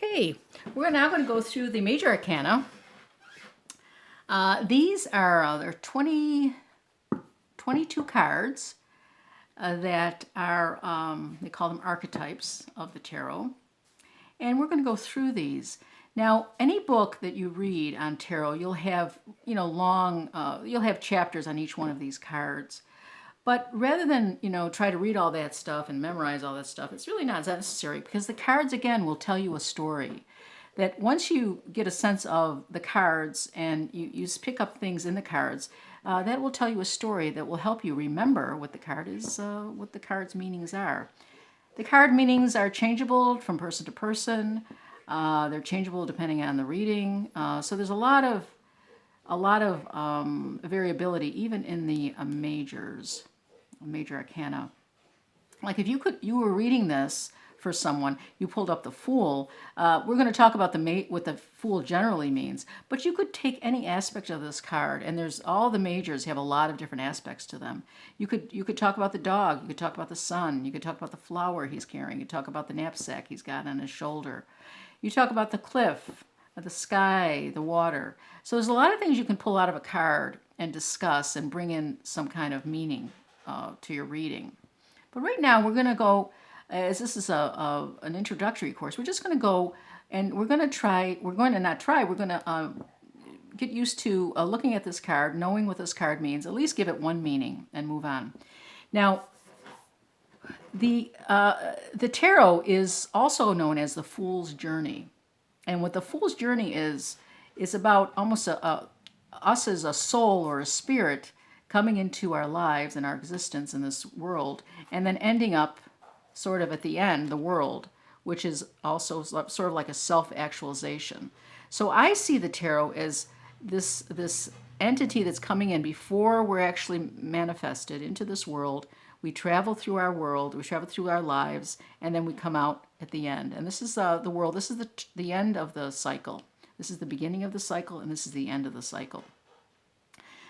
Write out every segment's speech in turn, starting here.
Okay, we're now going to go through the major arcana. These are there are 22 cards that are, they call them archetypes of the tarot. And we're going to go through these. Now, any book that you read on tarot, you'll have, you'll have chapters on each one of these cards. But rather than, try to read all that stuff and memorize all that stuff, it's really not necessary because the cards, again, will tell you a story. That once you get a sense of the cards and you pick up things in the cards, that will tell you a story that will help you remember what the card is, what the card's meanings are. The card meanings are changeable from person to person. They're changeable depending on the reading. So there's a lot of variability even in the major arcana. Like if you were reading this for someone, you pulled up the Fool. We're going to talk about what the Fool generally means, but you could take any aspect of this card, and there's all the majors have a lot of different aspects to them. You could talk about the dog, you could talk about the sun, you could talk about the flower he's carrying, you could talk about the knapsack he's got on his shoulder. You talk about the cliff, the sky, the water. So there's a lot of things you can pull out of a card and discuss and bring in some kind of meaning to your reading. But right now we're going to go, as this is an introductory course, we're just going to go and we're going to get used to looking at this card, knowing what this card means, at least give it one meaning and move on. Now, the tarot is also known as the Fool's Journey. And what the Fool's Journey is about almost us as a soul or a spirit coming into our lives and our existence in this world, and then ending up sort of at the end, the world, which is also sort of like a self-actualization. So I see the tarot as this entity that's coming in before we're actually manifested into this world. We travel through our world, we travel through our lives, and then we come out at the end. And this is the world, this is the end of the cycle. This is the beginning of the cycle, and this is the end of the cycle.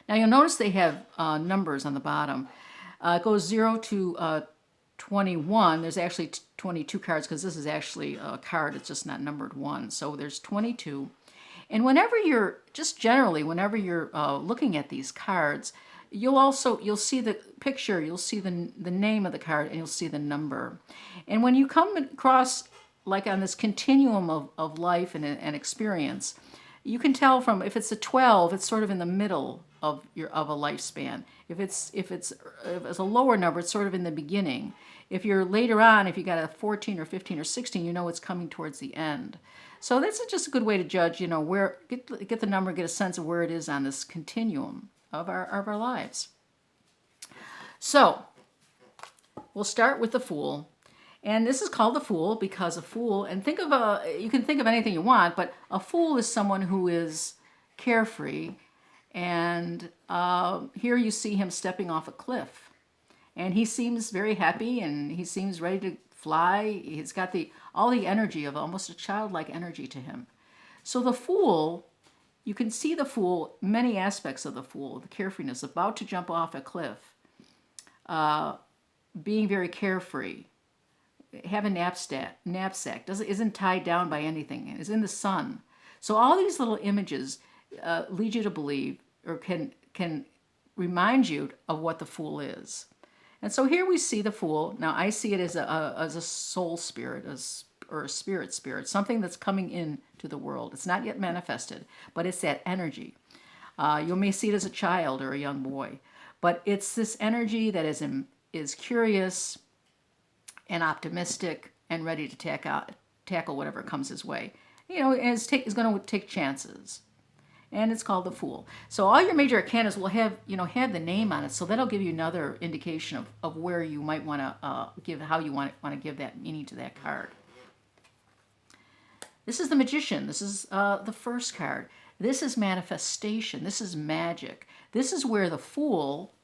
Now you'll notice they have numbers on the bottom. It goes 0 to 21. There's actually 22 cards because this is actually a card. It's just not numbered 1. So there's 22. And whenever you're looking at these cards, you'll see the picture, you'll see the name of the card, and you'll see the number. And when you come across, like on this continuum of life and experience, you can tell from, if it's a 12, it's sort of in the middle of a lifespan. If it's a lower number, it's sort of in the beginning. If you're later on, if you got a 14 or 15 or 16, you know it's coming towards the end. So that's just a good way to judge, where get the number, get a sense of where it is on this continuum of our lives. So we'll start with the Fool. And this is called the Fool because a fool, and you can think of anything you want, but a fool is someone who is carefree. And here you see him stepping off a cliff. And he seems very happy and he seems ready to fly. He's got all the energy of almost a childlike energy to him. So the Fool, you can see the Fool, many aspects of the Fool, the carefreeness, about to jump off a cliff, being very carefree, have a knapsack, isn't tied down by anything, is in the sun. So all these little images lead you to believe, or can remind you of what the Fool is. And so here we see the Fool. Now I see it as a soul spirit, or a spirit, something that's coming into the world. It's not yet manifested, but it's that energy. You may see it as a child or a young boy, but it's this energy that is curious and optimistic and ready to tackle whatever comes his way. And is going to take chances. And it's called the Fool. So all your major arcanas will have the name on it, so that'll give you another indication of where you might want to how you want to give that meaning to that card. This is the Magician. This is the first card. This is manifestation. This is magic. This is where the Fool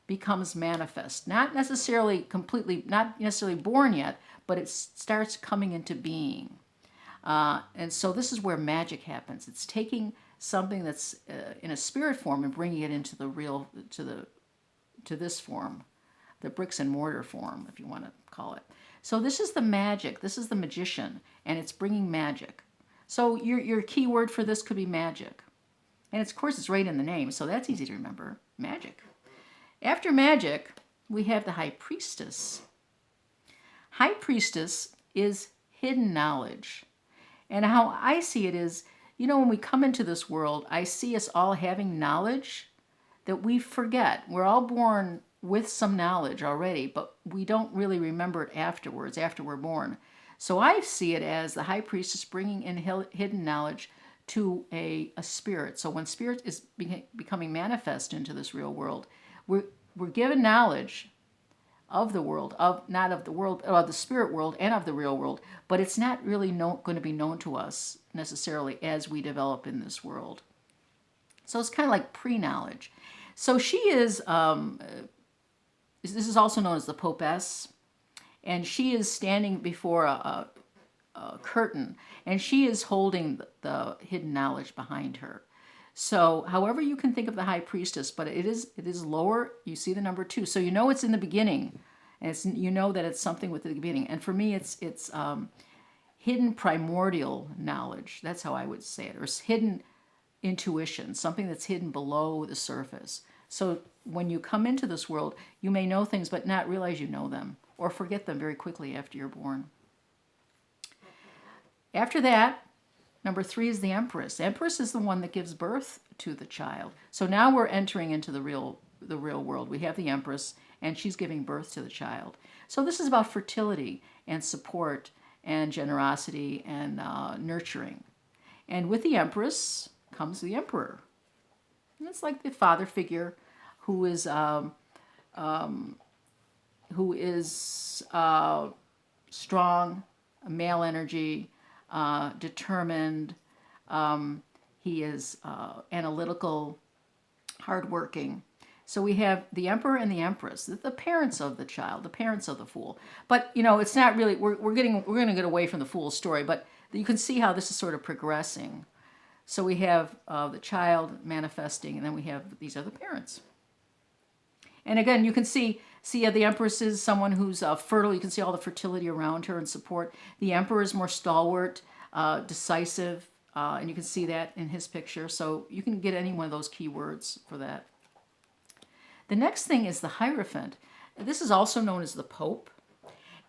becomes manifest. Not necessarily born yet, but it starts coming into being. And so this is where magic happens. It's taking something that's in a spirit form and bringing it into the real, to this form, the bricks and mortar form, if you want to call it. So this is the magic. This is the magician, and it's bringing magic. So your key word for this could be magic. And of course, it's right in the name, so that's easy to remember. Magic. After magic, we have the high priestess. High priestess is hidden knowledge. And how I see it is, when we come into this world, I see us all having knowledge that we forget. We're all born with some knowledge already, but we don't really remember it afterwards, after we're born. So I see it as the high priestess bringing in hidden knowledge to a spirit. So when spirit is becoming manifest into this real world, we're given knowledge of the world, not of the world, of the spirit world and of the real world, but it's not really going to be known to us necessarily as we develop in this world. So it's kind of like pre-knowledge. So she is, this is also known as the Popess, and she is standing before a curtain, and she is holding the hidden knowledge behind her. So however you can think of the high priestess, but it is lower. You see the number 2, so it's in the beginning, and it's that it's something with the beginning. And for me, it's hidden primordial knowledge. That's how I would say it, or hidden intuition, something that's hidden below the surface. So when you come into this world, you may know things but not realize you know them, or forget them very quickly after you're born. After that, number 3 is the Empress. Empress is the one that gives birth to the child. So now we're entering into the real world. We have the Empress, and she's giving birth to the child. So this is about fertility and support and generosity and nurturing. And with the Empress comes the Emperor. And it's like the father figure who is strong, male energy, determined. He is analytical, hardworking. So we have the Emperor and the Empress, the parents of the child, the parents of the fool. But it's not really. We're going to get away from the fool's story, but you can see how this is sort of progressing. So we have the child manifesting, and then we have these other parents. And again, you can see the Empress is someone who's fertile. You can see all the fertility around her and support. The Emperor is more stalwart, decisive, and you can see that in his picture. So you can get any one of those keywords for that. The next thing is the Hierophant. This is also known as the Pope.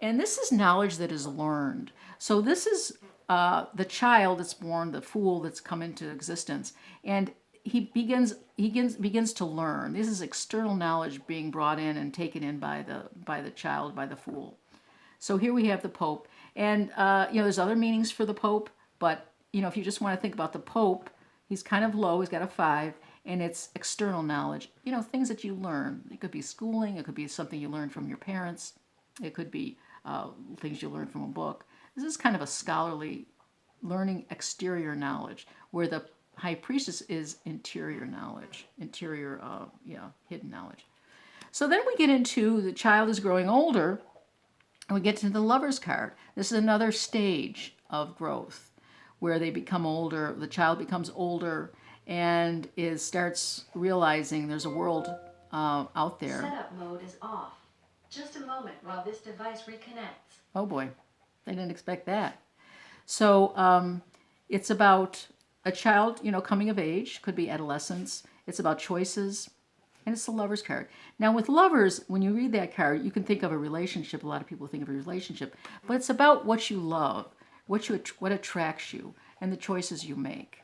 And this is knowledge that is learned. So this is the child that's born, the fool that's come into existence. And he begins to learn. This is external knowledge being brought in and taken in by the child, by the fool. So here we have the Pope, and there's other meanings for the Pope, but if you just want to think about the Pope, he's kind of low. He's got a 5, and it's external knowledge. Things that you learn. It could be schooling. It could be something you learn from your parents. It could be things you learn from a book. This is kind of a scholarly learning exterior knowledge, where the High Priestess is interior knowledge, hidden knowledge. So then we get into the child is growing older, and we get to the Lover's card. This is another stage of growth where they become older, the child becomes older, and starts realizing there's a world out there. Setup mode is off. Just a moment while this device reconnects. Oh boy, I didn't expect that. So it's about a child, coming of age, could be adolescence. It's about choices, and it's the Lover's card. Now with lovers, when you read that card, you can think of a relationship. A lot of people think of a relationship, but it's about what you love, what attracts you, and the choices you make.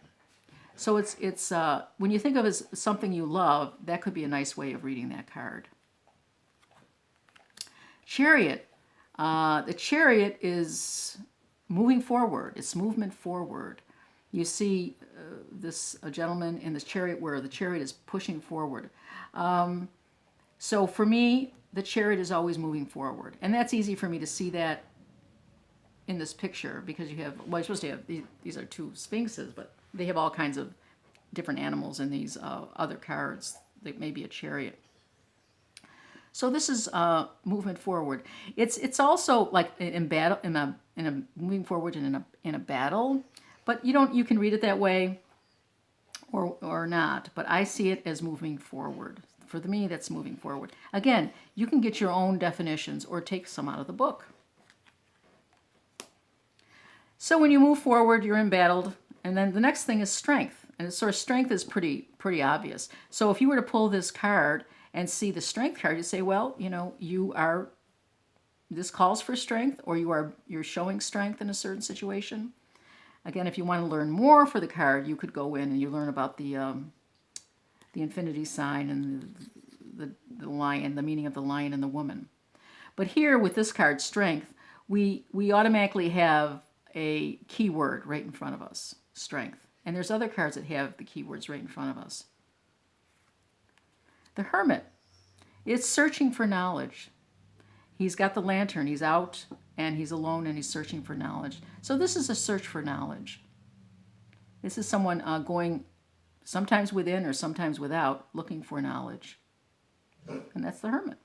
So it's when you think of it as something you love, that could be a nice way of reading that card. Chariot. The Chariot is moving forward. It's movement forward. You see a gentleman in this chariot where the chariot is pushing forward. So for me, the chariot is always moving forward. And that's easy for me to see that in this picture because you're supposed to have, these are 2 sphinxes, but they have all kinds of different animals in these other cards that may be a chariot. So this is movement forward. It's also like in battle, in a moving forward in a battle. But you can read it that way or not. But I see it as moving forward. For me, that's moving forward. Again, you can get your own definitions or take some out of the book. So when you move forward, you're embattled, and then the next thing is strength. And sort of strength is pretty obvious. So if you were to pull this card and see the strength card, you say, well, you know, you are, this calls for strength, or you're showing strength in a certain situation. Again, if you want to learn more for the card, you could go in and you learn about the infinity sign and the lion, the meaning of the lion and the woman. But here with this card, strength, we automatically have a keyword right in front of us, strength. And there's other cards that have the keywords right in front of us. The Hermit, it's searching for knowledge. He's got the lantern, he's out and he's alone and he's searching for knowledge. So this is a search for knowledge. This is someone going sometimes within or sometimes without, looking for knowledge. And that's the Hermit.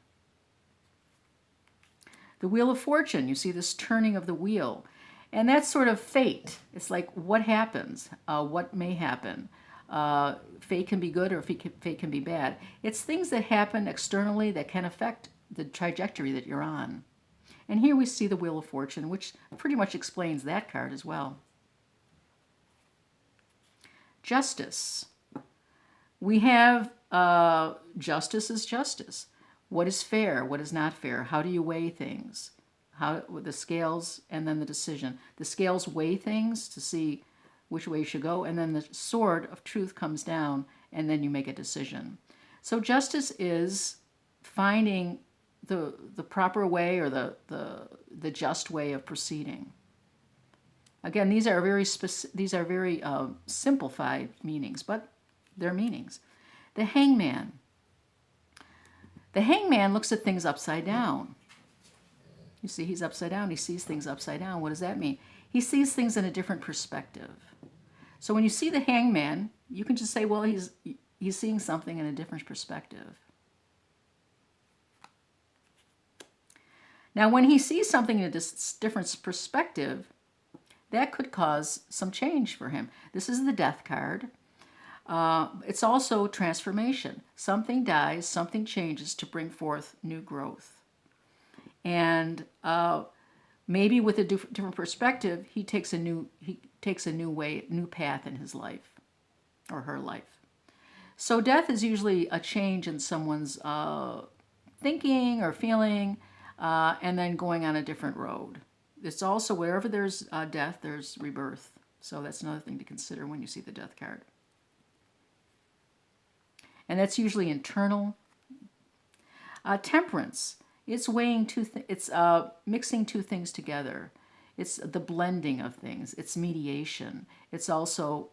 The Wheel of Fortune, you see this turning of the wheel. And that's sort of fate. It's like what happens, what may happen. Fate can be good or fate can be bad. It's things that happen externally that can affect the trajectory that you're on. And here we see the Wheel of Fortune, which pretty much explains that card as well. Justice. We have justice is justice. What is fair? What is not fair? How do you weigh things? How the scales and then the decision. The scales weigh things to see which way you should go, and then the sword of truth comes down, and then you make a decision. So justice is finding the proper way or the just way of proceeding. Again, these are very simplified meanings, but they're meanings. The Hangman. The Hangman looks at things upside down. You see, he's upside down. He sees things upside down. What does that mean? He sees things in a different perspective. So when you see the Hangman, you can just say, well, he's seeing something in a different perspective. Now, when he sees something in a different perspective, that could cause some change for him. This is the Death card. It's also transformation. Something dies, something changes to bring forth new growth. And maybe with a different perspective, he takes a new path in his life or her life. So death is usually a change in someone's thinking or feeling, and then going on a different road. It's also wherever there's death, there's rebirth. So that's another thing to consider when you see the Death card. And that's usually internal. Temperance. It's weighing it's mixing two things together. It's the blending of things. It's mediation. It's also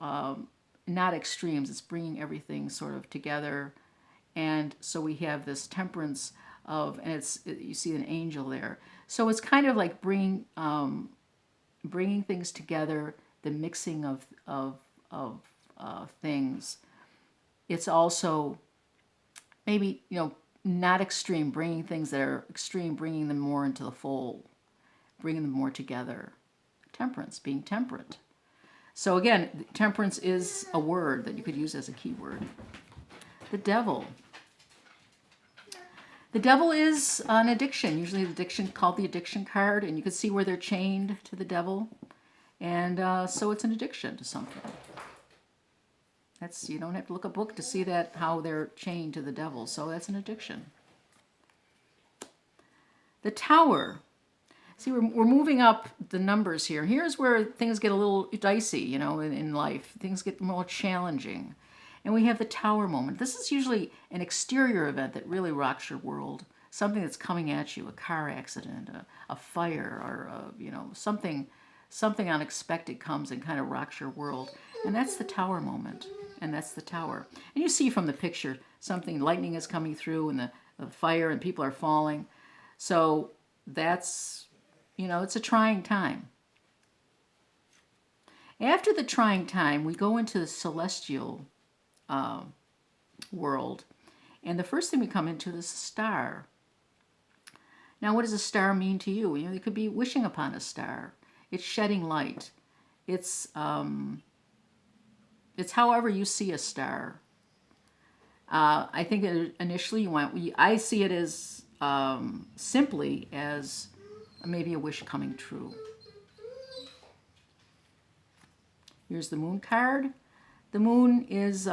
not extremes. It's bringing everything sort of together. And so we have this temperance of, and you see an angel there. So it's kind of like bringing things together, the mixing of things. It's also maybe, not extreme, bringing things that are extreme, bringing them more into the fold, bringing them more together. Temperance, being temperate. So again, temperance is a word that you could use as a keyword. The Devil. The Devil is an addiction, usually the addiction called the addiction card, and you can see where they're chained to the devil. And so it's an addiction to something. You don't have to look a book to see that, how they're chained to the devil. So that's an addiction. The Tower. See, we're moving up the numbers here. Here's where things get a little dicey, in life. Things get more challenging. And we have the Tower moment. This is usually an exterior event that really rocks your world. Something that's coming at you, a car accident, a fire, or something unexpected comes and kind of rocks your world. And that's the Tower moment. And that's the Tower. And you see from the picture, lightning is coming through and the fire and people are falling. So that's, it's a trying time. After the trying time, we go into the celestial world. And the first thing we come into is a star. Now, what does a star mean to you? You could be wishing upon a star. It's shedding light. It's however you see a star. I think initially I see it as simply as maybe a wish coming true. Here's the Moon card. The Moon is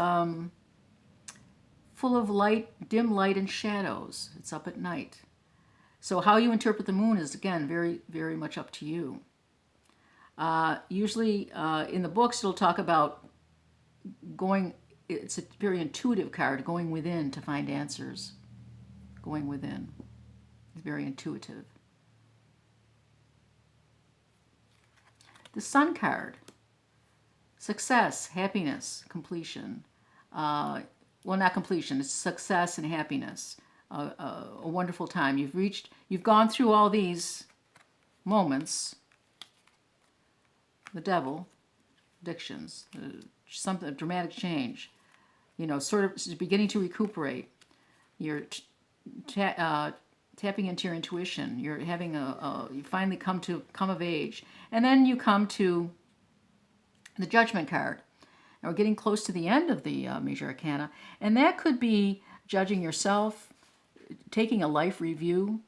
full of light, dim light and shadows. It's up at night. So how you interpret the Moon is, again, very, very much up to you. Usually in the books, it'll talk about it's a very intuitive card, going within to find answers. Going within. It's very intuitive. The Sun card. Success, happiness, completion. Well, not completion, it's success and happiness. A wonderful time. You've gone through all these moments. The Devil, addictions, a dramatic change. Sort of beginning to recuperate. You're tapping into your intuition. You're having you finally come of age. And then you come to the Judgment card. Now we're getting close to the end of the Major Arcana. And that could be judging yourself, taking a life review,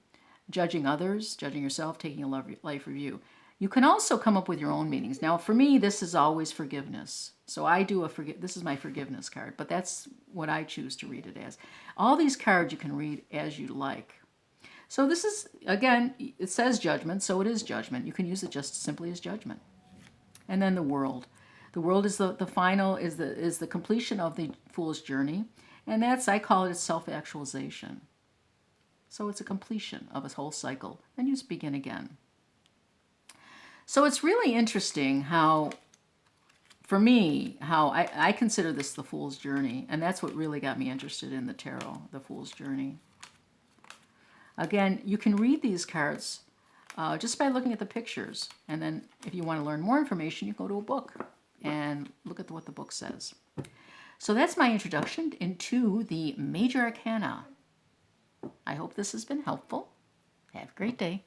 judging others, judging yourself, taking a life review. You can also come up with your own meanings. Now, for me, this is always forgiveness. So I do this is my forgiveness card, but that's what I choose to read it as. All these cards you can read as you like. So this is, again, it says judgment, so it is judgment. You can use it just simply as judgment. And then the World. The World is the final, is the completion of the Fool's journey. And I call it self-actualization. So it's a completion of a whole cycle. Then you just begin again. So it's really interesting how, for me, how I consider this the Fool's Journey. And that's what really got me interested in the tarot, the Fool's Journey. Again, you can read these cards just by looking at the pictures. And then if you want to learn more information, you go to a book and look at what the book says. So that's my introduction into the Major Arcana. I hope this has been helpful. Have a great day.